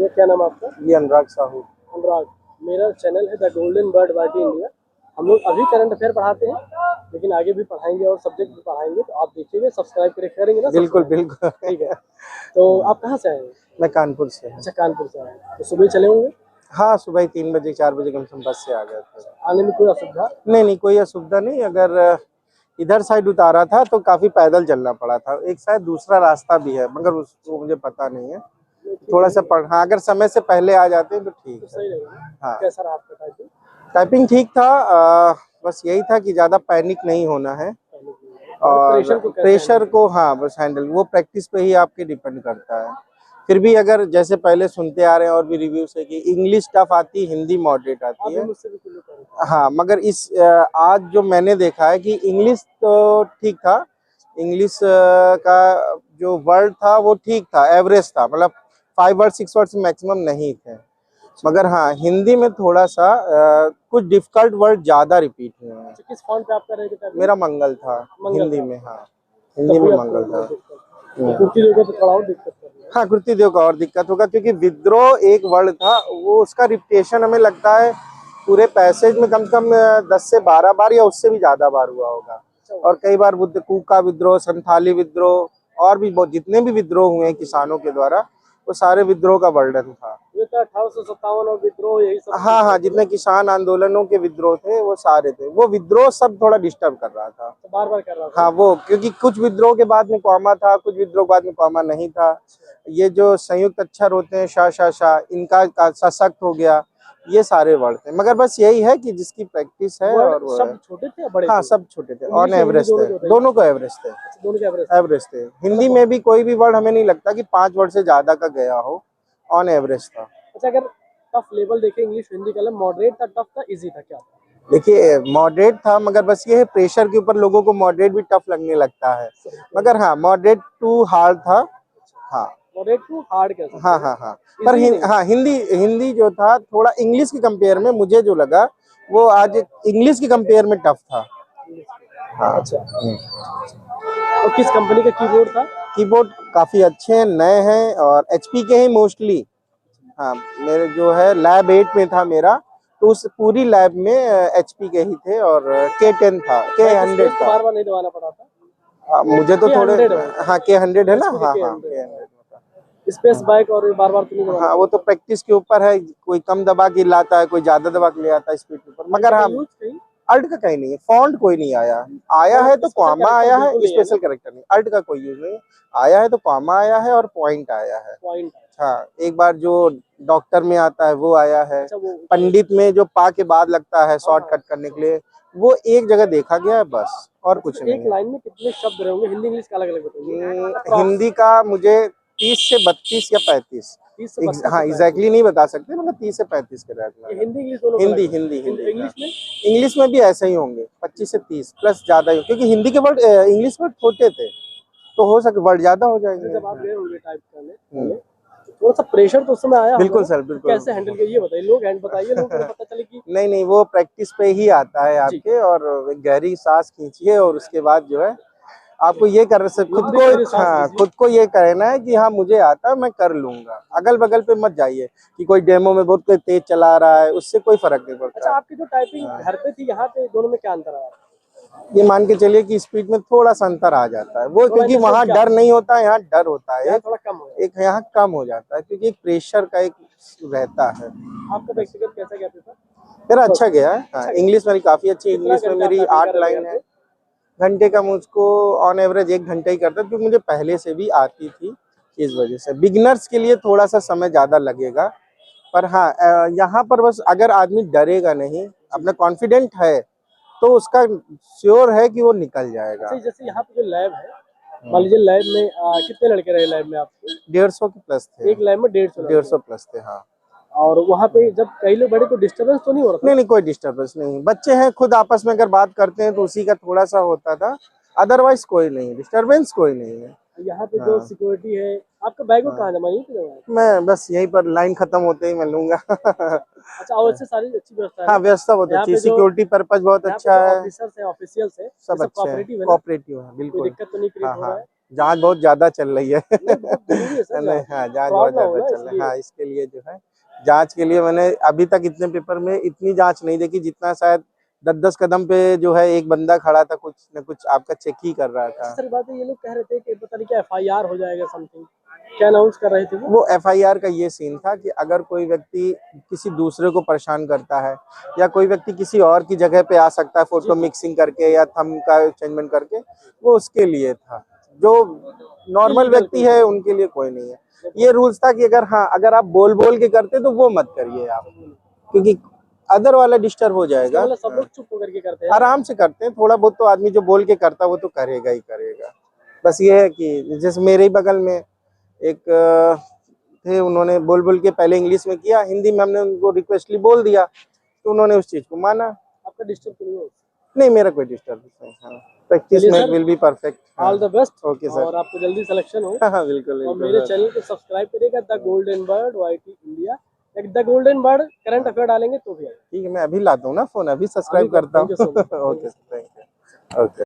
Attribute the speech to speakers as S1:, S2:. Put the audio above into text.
S1: ये क्या नाम है आपका?
S2: ये अनुराग साहू।
S1: अनुराग। मेरा चैनल है द गोल्डन बर्ड वाइटी इंडिया। हम लोग अभी करंट अफेयर पढ़ाते हैं, लेकिन आगे भी पढ़ाएंगे और सब्जेक्ट भी पढ़ाएंगे, तो आप देखिएगा, सब्सक्राइब करेंगे ना?
S2: बिल्कुल बिल्कुल।
S1: ठीक है। तो आप कहाँ से आए हैं?
S2: मैं कानपुर से।
S1: अच्छा, कानपुर से आए हैं। तो सुबह चले होंगे?
S2: हाँ, सुबह 3 बजे 4 बजे कम से कम बस से आ गए थे।
S1: आने में कोई असुविधा?
S2: नहीं, कोई असुविधा नहीं। अगर इधर साइड उतारा था तो काफी पैदल चलना पड़ा था। एक शायद दूसरा रास्ता भी है, मगर उसको मुझे पता नहीं है। थोड़ा सा हाँ, अगर समय से पहले आ जाते हैं तो ठीक है।
S1: सही रहेगा।
S2: हाँ।
S1: कैसा रहा आपका टाइपिंग?
S2: टाइपिंग ठीक था। बस यही था कि ज्यादा पैनिक नहीं होना है, और प्रेशर को हाँ बस हैंडल, वो प्रैक्टिस पे ही आपके डिपेंड करता है। फिर भी अगर जैसे पहले सुनते आ रहे हैं और भी रिव्यू से कि इंग्लिश टफ आती, हिंदी मॉडरेट आती है। हाँ, मगर आज जो मैंने देखा है कि इंग्लिश तो ठीक था। इंग्लिश का जो वर्ड था वो ठीक था, एवरेज था, मतलब 5 वर्ड 6 वर्ड मैक्सिमम नहीं थे। मगर हाँ, हिंदी में थोड़ा सा कुछ डिफिकल्ट वर्ड ज्यादा रिपीट हुए हैं।
S1: किस फॉन्ट पे आप कर रहे थे?
S2: मेरा मंगल था। हिंदी में। हाँ, हिंदी में मंगल था।
S1: कुर्ती देव को थोड़ा और दिक्कत कर रही है।
S2: हाँ, कुर्ती देव का और दिक्कत होगा, क्योंकि विद्रोह एक वर्ड था, वो उसका रिपीटेशन हमें लगता है पूरे पैसेज में कम से कम 10 से 12 बार या उससे भी ज्यादा बार हुआ होगा। और कई बार बुद्ध कूका विद्रोह, संथाली विद्रोह और भी बहुत जितने भी विद्रोह हुए हैं किसानों के द्वारा, वो सारे विद्रोह का वर्णन था।
S1: 1857 और विद्रोह, यही सब।
S2: हाँ, जितने किसान आंदोलनों के विद्रोह थे वो सारे थे। वो विद्रोह सब थोड़ा डिस्टर्ब कर रहा था,
S1: तो बार कर रहा था।
S2: हाँ, वो क्योंकि कुछ विद्रोह के बाद में कॉमा था, कुछ विद्रोह के बाद में कॉमा नहीं था। ये जो संयुक्त अक्षर होते हैं शा, इनका सशक्त हो गया, ये सारे वर्ड थे। मगर बस यही है कि जिसकी प्रैक्टिस है और वो
S1: सब छोटे थे या बड़े?
S2: हाँ, सब छोटे थे, ऑन एवरेज थे, दोनों को एवरेज थे।
S1: दोनों के
S2: एवरेज थे। हिंदी में भी कोई भी वर्ड हमें नहीं लगता कि 5 वर्ड से ज्यादा का गया हो, ऑन एवरेज था।
S1: अच्छा, अगर टफ लेवल देखें, इंग्लिश हिंदी का मॉडरेट था, टफ था, इजी था, क्या था?
S2: देखिए, मॉडरेट था, मगर बस ये है प्रेशर के ऊपर लोगों को मॉडरेट भी टफ लगने लगता है। मगर हाँ, मॉडरेट टू हार्ड था। हाँ,
S1: मॉडरेट टू हार्ड कैसे?
S2: हाँ। पर हाँ, हिंदी जो था थोड़ा इंग्लिश के कंपेयर में मुझे जो लगा, वो आज इंग्लिश के कंपेयर में टफ था। हाँ।
S1: अच्छा। और किस कंपनी का कीबोर्ड था?
S2: कीबोर्ड काफी अच्छे हैं, नए हैं, और HP के ही मोस्टली। हाँ, मेरे जो है लैब 8 में था मेरा, तो उस पूरी लैब में HP के ही थे, और K10 था, K100 था।
S1: बार नहीं दबाना पड़ा था?
S2: मुझे तो थोड़े हाँ, K100 है ना। हाँ,
S1: K100 स्पेस बाइक और बार तो नहीं दबाना।
S2: हाँ, वो तो प्रैक्टिस के ऊपर है, कोई कम दबा के लाता है, कोई ज्यादा दबा के ले आता है स्पीड के ऊपर। मगर हाँ, अल्ट का कहीं नहीं है, फॉन्ट कोई नहीं आया है तो कॉमा आया है, स्पेशल कैरेक्टर नहीं, अल्ट का कोई यूज नहीं आया है, तो कॉमा आया है और पॉइंट आया है। हाँ, एक बार जो डॉक्टर में आता है वो आया है। पंडित में जो पा के बाद लगता है शॉर्टकट करने के लिए, वो एक जगह देखा गया है बस, और कुछ नहीं।
S1: एक लाइन में कितने शब्द रहेंगे? हिंदी इंग्लिश का अलग अलग बताइए।
S2: हिंदी का मुझे 30 से 32 या 35। हाँ, एग्जैक्टली नहीं बता सकते, मतलब 30 से 35 के रहते हैं। हिंदी इंग्लिश में भी ऐसे ही होंगे, 25 से 30 प्लस ज्यादा ही, क्योंकि हिंदी के वर्ड इंग्लिश वर्ड छोटे थे, तो हो सके वर्ड ज्यादा हो जाएंगे।
S1: जब आप गए होंगे टाइप करने, थोड़ा सा प्रेशर तो उस समय आया?
S2: बिल्कुल सर, बिल्कुल।
S1: कैसे हैंडल किया ये बताइए, लोगों को पता चले कि
S2: नहीं, वो प्रैक्टिस पे ही आता है आपके, और गहरी सांस खींचिए, और उसके बाद जो है आपको ये कर खुद को ये कहना है कि हाँ, मुझे आता है, मैं कर लूंगा। अगल बगल पे मत जाइए कि कोई डेमो में बहुत तेज चला रहा है, उससे कोई फर्क नहीं पड़ता।
S1: अच्छा, आपकी जो टाइपिंग घर पे थी, यहाँ पे, दोनों में क्या अंतर आया?
S2: ये मान के चलिए कि स्पीड में थोड़ा सा अंतर आ जाता है, वो क्योंकि वहाँ डर नहीं होता है, यहाँ डर होता है,
S1: थोड़ा कम हो,
S2: एक यहाँ कम हो जाता है, क्योंकि एक प्रेशर का एक रहता है।
S1: आपका व्यक्तिगत कैसा गया पेपर?
S2: मेरा अच्छा गया है। इंग्लिश मेरी काफी अच्छी, इंग्लिश में मेरी 8 लाइन है। घंटे का मुझको ऑन एवरेज 1 घंटा ही करता है, क्योंकि मुझे पहले से भी आती थी, इस वजह से। बिगिनर्स के लिए थोड़ा सा समय ज्यादा लगेगा, पर हाँ, यहाँ पर बस अगर आदमी डरेगा नहीं, अपना कॉन्फिडेंट है, तो उसका श्योर है कि वो निकल जाएगा।
S1: जैसे यहाँ पे जो लैब है, मान लीजिए लैब में कितने लड़के रहे लैब में आपके?
S2: 150 के प्लस थे।
S1: एक लैब में 150
S2: प्लस थे। हाँ,
S1: और वहाँ पे जब कई लोग बड़े, को डिस्टर्बेंस तो नहीं हो रहा था?
S2: नहीं, कोई डिस्टर्बेंस नहीं। बच्चे हैं, खुद आपस में अगर बात करते हैं तो उसी का थोड़ा सा होता था, अदरवाइज कोई नहीं, डिस्टर्बेंस कोई नहीं है।
S1: यहाँ पे जो सिक्योरिटी है, आपका बैग कहाँ जमा?
S2: मैं बस यहीं पर लाइन खत्म होते ही मैं लूंगा।
S1: अच्छा, और इससे सारी अच्छी व्यवस्था है?
S2: हाँ, व्यवस्था बहुत अच्छी, सिक्योरिटी पर्पज बहुत अच्छा है,
S1: ऑफिसर्स है, ऑफिशियल्स है,
S2: सब अच्छे हैं, कोऑपरेटिव है, बिल्कुल।
S1: कोई दिक्कत तो नहीं क्रिएट हो रहा है?
S2: जांच बहुत ज्यादा चल रही है।
S1: नहीं, बहुत जरूरी है सर जांच।
S2: हाँ, जांच
S1: फ्रॉड
S2: बहुत
S1: ना हो
S2: ज्यादा
S1: ना
S2: चल रहा है।
S1: इसलिए।
S2: हाँ, इसके लिए जो है जांच के लिए मैंने अभी तक इतने पेपर में इतनी जांच नहीं देखी जितना शायद 10-10 कदम पे जो है एक बंदा खड़ा था, कुछ न कुछ आपका चेक ही कर रहा था।
S1: सर बात है, ये लोग कह रहे थे कि पता नहीं क्या FIR हो जाएगा समथिंग, क्या अनाउंस कर रहे थे वो?
S2: वो FIR का ये सीन था कि अगर कोई व्यक्ति किसी दूसरे को परेशान करता है या कोई व्यक्ति किसी और की जगह पे आ सकता है फोटो मिक्सिंग करके या थंब का चेंजमेंट करके, वो उसके लिए था। जो नॉर्मल
S1: इलीगल
S2: व्यक्ति है उनके लिए कोई नहीं है। ये रूल्स था कि अगर हाँ अगर आप बोल बोल के करते तो वो मत करिए आप, क्योंकि अदर वाला डिस्टर्ब हो
S1: इसका
S2: जाएगा।
S1: मतलब सब लोग चुप होकर के करते हैं।
S2: आराम से करते हैं, थोड़ा बहुत तो आदमी जो बोल के करता है वो तो करेगा ही करेगा। बस ये है कि जैसे मेरे ही बगल में एक थे, उन्होंने बोल बोल के पहले इंग्लिश में किया, हिंदी में हमने उनको रिक्वेस्टली बोल दिया तो उन्होंने उस चीज को माना।
S1: आपका डिस्टर्ब तो नहीं हो?
S2: नहीं, मेरा कोई डिस्टर्ब नहीं। हाँ, प्रैक्टिस
S1: चलिए
S2: में
S1: sir,
S2: will be perfect.
S1: All the best.
S2: Okay sir.
S1: और आपको जल्दी सिलेक्शन हो।
S2: हाँ हाँ, बिल्कुल
S1: और
S2: बिल्कुल
S1: मेरे
S2: सर।
S1: चैनल को सब्सक्राइब करिएगा, the golden bird YT India. The golden bird current affair डालेंगे तो भी आएगा।
S2: ठीक है, मैं अभी लाता हूँ ना फोन, अभी
S1: अभी
S2: सब्सक्राइब करता
S1: थैंक
S2: हूँ।
S1: You so much.
S2: Okay sir, thank you. Okay.